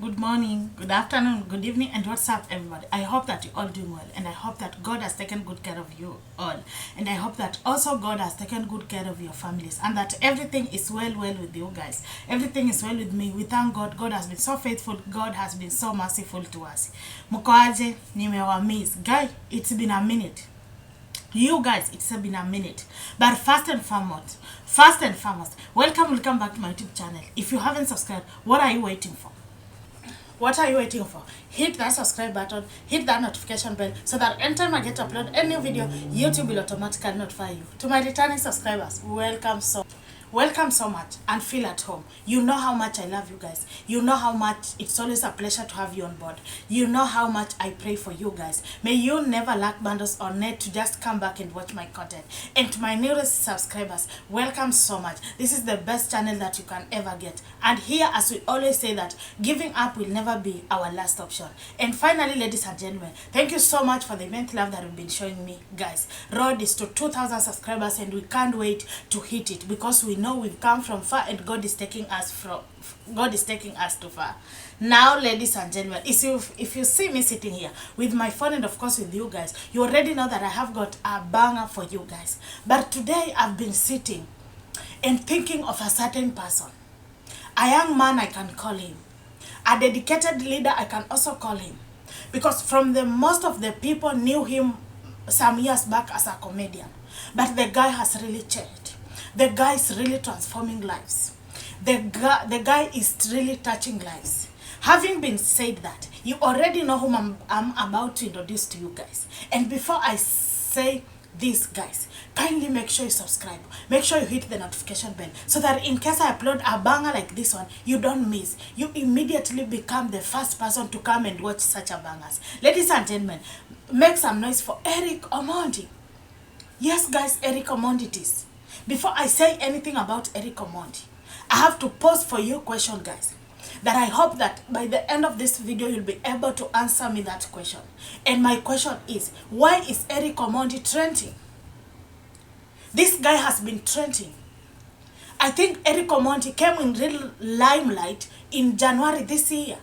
Good morning, good afternoon, good evening, and what's up, everybody? I hope that you're all doing well, and I hope that God has taken good care of you all, and I hope that also God has taken good care of your families, and that everything is well with you guys. Everything is well with me. We thank God. God has been so faithful. God has been so merciful to us. Mkoaje, nimewamiss. Guy, it's been a minute. You guys, it's been a minute. But first and foremost, welcome back to my YouTube channel. If you haven't subscribed, what are you waiting for? What are you waiting for? Hit that subscribe button, hit that notification bell, so that anytime I get to upload any video, YouTube will automatically notify you. To my returning subscribers, welcome so much, and feel at home. You know how much I love you guys. You know how much it's always a pleasure to have you on board. You know how much I pray for you guys. May you never lack bundles or net to just come back and watch my content. And to my newest subscribers, welcome so much. This is the best channel that you can ever get. And here, as we always say, that giving up will never be our last option. And finally, ladies and gentlemen, thank you so much for the immense love that you've been showing me, guys. Road is to 2,000 subscribers, and we can't wait to hit it, because we know we've come from far, and God is taking us too far. Now, ladies and gentlemen, if you see me sitting here with my phone and of course with you guys, you already know that I have got a banger for you guys. But today I've been sitting and thinking of a certain person. A young man, I can call him. A dedicated leader, I can also call him. Because from the most of the people knew him some years back as a comedian. But the guy has really changed. The guy is really transforming lives. The guy is really touching lives. Having been said that, you already know whom I'm about to introduce to you guys. And before I say this, guys, kindly make sure you subscribe. Make sure you hit the notification bell, so that in case I upload a banger like this one, you don't miss. You immediately become the first person to come and watch such a bangers. Ladies and gentlemen, make some noise for Erick Omondi. Yes, guys, Erick Omondi it is. Before I say anything about Erick Omondi, I have to pose for you a question, guys, that I hope that by the end of this video, you'll be able to answer me that question. And my question is, why is Erick Omondi trending? This guy has been trending. I think Erick Omondi came in real limelight in January this year.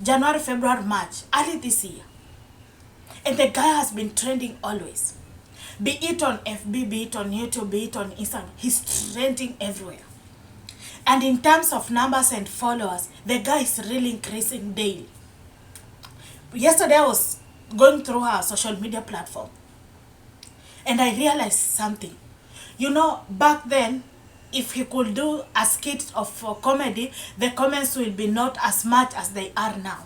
January, February, March, early this year. And the guy has been trending always. Be it on FB, be it on YouTube, be it on Instagram, he's trending everywhere. And in terms of numbers and followers, the guy is really increasing daily. Yesterday I was going through her social media platform, and I realized something. You know, back then, if he could do a skit of comedy, the comments will be not as much as they are now.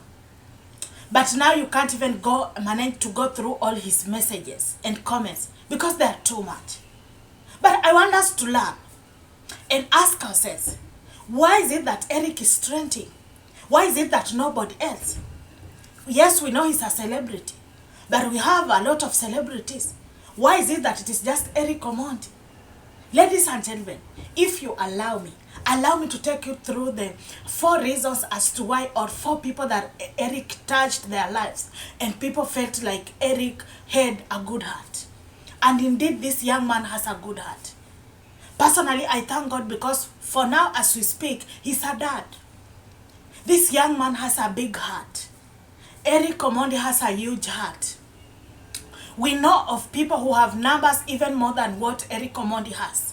But now you can't even manage to go through all his messages and comments, because they are too much. But I want us to learn and ask ourselves, why is it that Erick is trending? Why is it that nobody else? Yes, we know he's a celebrity, but we have a lot of celebrities. Why is it that it is just Erick Omondi? Ladies and gentlemen, if you allow me to take you through the 4 reasons as to why, or 4 people that Erick touched their lives, and people felt like Erick had a good heart. And indeed, this young man has a good heart. Personally, I thank God, because for now, as we speak, he's a dad. This young man has a big heart. Erick Omondi has a huge heart. We know of people who have numbers even more than what Erick Omondi has,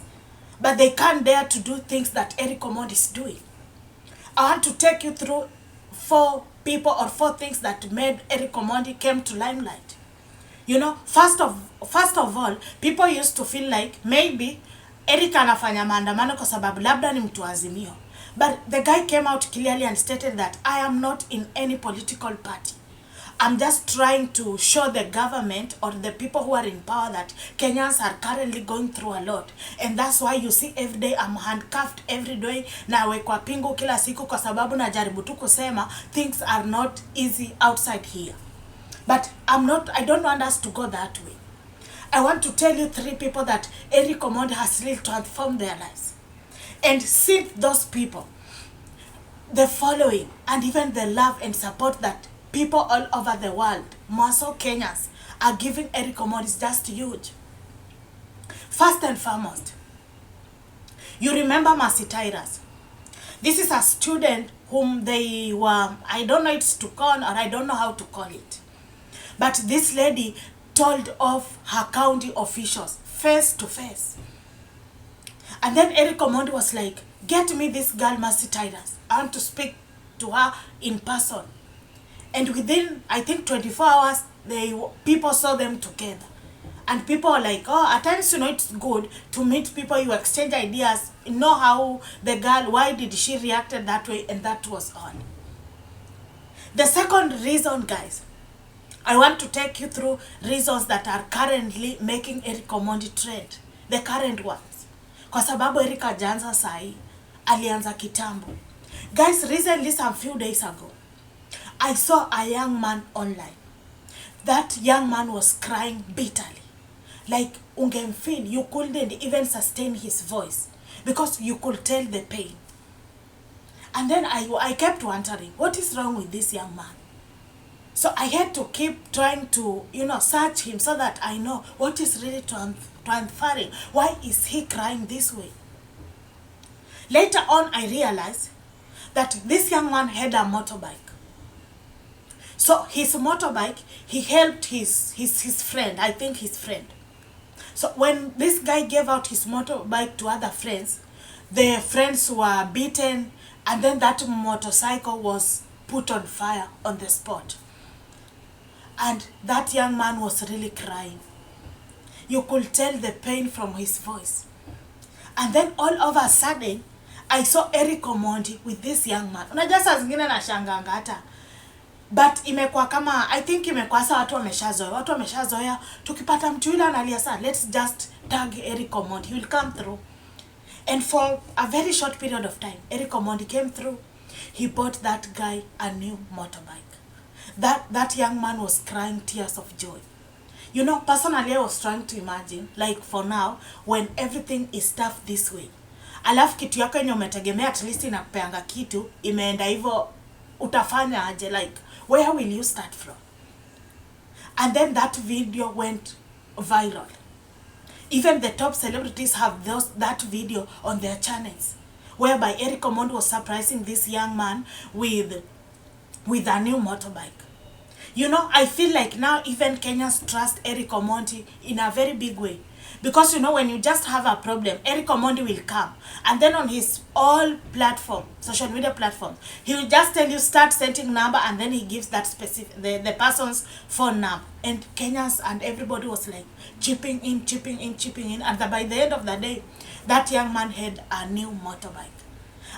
but they can't dare to do things that Erick Omondi is doing. I want to take you through 4 people, or 4 things that made Erick Omondi came to limelight. You know, first of all, people used to feel like maybe Erick anafanya maandamano kwa sababu labda ni mtu Azimio. But the guy came out clearly and stated that I am not in any political party. I'm just trying to show the government or the people who are in power that Kenyans are currently going through a lot. And that's why you see every day I'm handcuffed every day, na wekwa pingu kila siku kwa sababu na jaribu tu kusema things are not easy outside here. But I don't want us to go that way. I want to tell you 3 people that Erick Omondi has really transformed their lives. And since those people, the following and even the love and support that people all over the world, more so Kenyans, are giving Erick Omondi is just huge. First and foremost, you remember Mercy Tyrus. This is a student whom they were, I don't know it's to con, or I don't know how to call it. But this lady told off her county officials face to face. And then Erick Omondi was like, get me this girl, Mercy Titus. I want to speak to her in person. And within, I think, 24 hours, people saw them together. And people are like, oh, at times, it's good to meet people, you exchange ideas, know how the girl, why did she reacted that way, and that was all. The second reason, guys, I want to take you through reasons that are currently making Erick Omondi trend. The current ones. Kwa sababu Erick hajaanza sahi, alianza kitambo. Guys, recently, some few days ago, I saw a young man online. That young man was crying bitterly. Like, ungemfeel, you couldn't even sustain his voice because you could tell the pain. And then I kept wondering, what is wrong with this young man? So I had to keep trying to, search him so that I know what is really transpiring. Why is he crying this way? Later on, I realized that this young man had a motorbike. So his motorbike, he helped his friend, I think his friend. So when this guy gave out his motorbike to other friends, the friends were beaten, and then that motorcycle was put on fire on the spot. And that young man was really crying. You could tell the pain from his voice. And then all of a sudden, I saw Erick Omondi with this young man. Unajua saa zingine nashanganga hata. But imekuwa kama, I think imekuwa saa watu wameshazoea. Tukipata mtu yule analia sana, let's just tag Erick Omondi. He will come through. And for a very short period of time, Erick Omondi came through. He bought that guy a new motorbike. That young man was crying tears of joy. Personally, I was trying to imagine, like for now, when everything is tough this way. Alafu kitu yako yenye umetegemea at least inakupeanga kitu, imeenda hivyo, utafanya aje, like, where will you start from? And then that video went viral. Even the top celebrities have that video on their channels, whereby Erick Omondi was surprising this young man with a new motorbike. I feel like now even Kenyans trust Erick Omondi in a very big way. Because, when you just have a problem, Erick Omondi will come. And then on his all platform, social media platform, he will just tell you, start sending number, and then he gives that specific, the person's phone number. And Kenyans and everybody was like, chipping in. And by the end of the day, that young man had a new motorbike.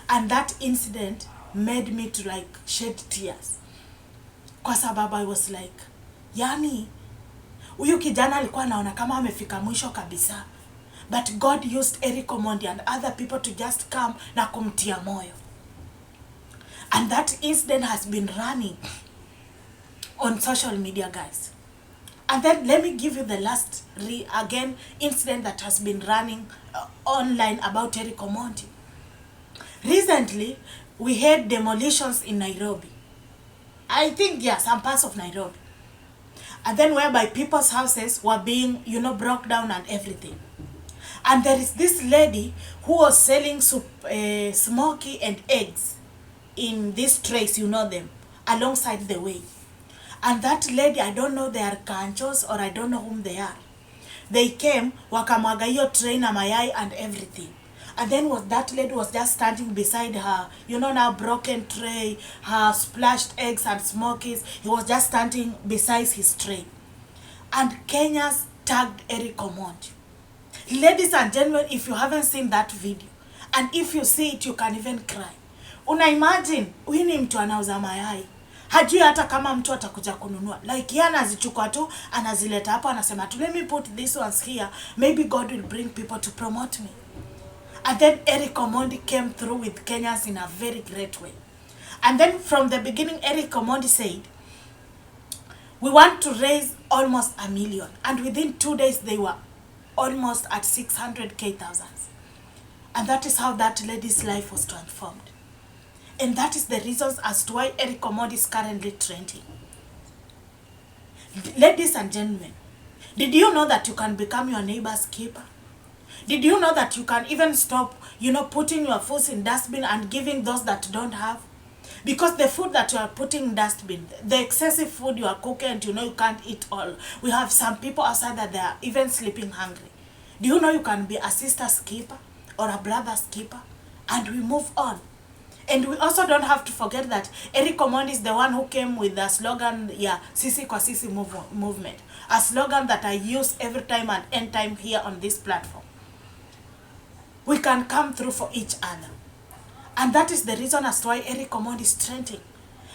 And that incident made me to like shed tears. Kwa sababu I was like, yani, huyu kijana alikuwa anaona kama amefika mwisho kabisa. But God used Erick Omondi and other people to just come na kumtia moyo. And that incident has been running on social media, guys. And then let me give you the last, incident that has been running online about Erick Omondi. Recently, we had demolitions in Nairobi. I think, some parts of Nairobi. And then whereby people's houses were being, broke down and everything. And there is this lady who was selling smoky and eggs in these trays, them, alongside the way. And that lady, I don't know they are kanchos or I don't know whom they are. They came, wakamwaga hiyo tray na mayai and everything. And then that lady was just standing beside her, now broken tray, her splashed eggs and smokies. He was just standing beside his tray. And Kenyans tagged Erick Omondi. Ladies and gentlemen, if you haven't seen that video, and if you see it, you can even cry. Una imagine, huyu ni mtu anauza mayai. Hajui hata kama mtu atakuja kununua. Like, yeye anazichukua tu, anazileta hapo, anasema tu, let me put these ones here. Maybe God will bring people to promote me. And then Erick Omondi came through with Kenyans in a very great way. And then from the beginning, Erick Omondi said, we want to raise almost 1 million. And within 2 days, they were almost at 600,000. And that is how that lady's life was transformed. And that is the reasons as to why Erick Omondi is currently trending. Ladies and gentlemen, did you know that you can become your neighbor's keeper? Did you know that you can even stop, putting your foods in dustbin and giving those that don't have? Because the food that you are putting in dustbin, the excessive food you are cooking, and you can't eat all. We have some people outside that they are even sleeping hungry. Do you know you can be a sister's keeper or a brother's keeper? And we move on. And we also don't have to forget that Erick Omondi is the one who came with the slogan, Sisi kwa Sisi movement. A slogan that I use every time and end time here on this platform. We can come through for each other. And that is the reason as to why Erick Omondi is trending.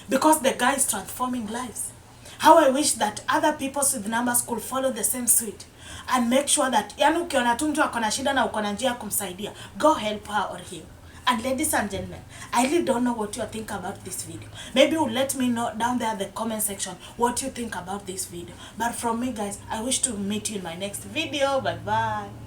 Because the guy is transforming lives. How I wish that other people with numbers could follow the same suit. And make sure that, ukiona tu mtu akona shida na ukona njia kumsaidia, go help her or him. And ladies and gentlemen, I really don't know what you think about this video. Maybe you let me know down there in the comment section what you think about this video. But from me guys, I wish to meet you in my next video. Bye bye.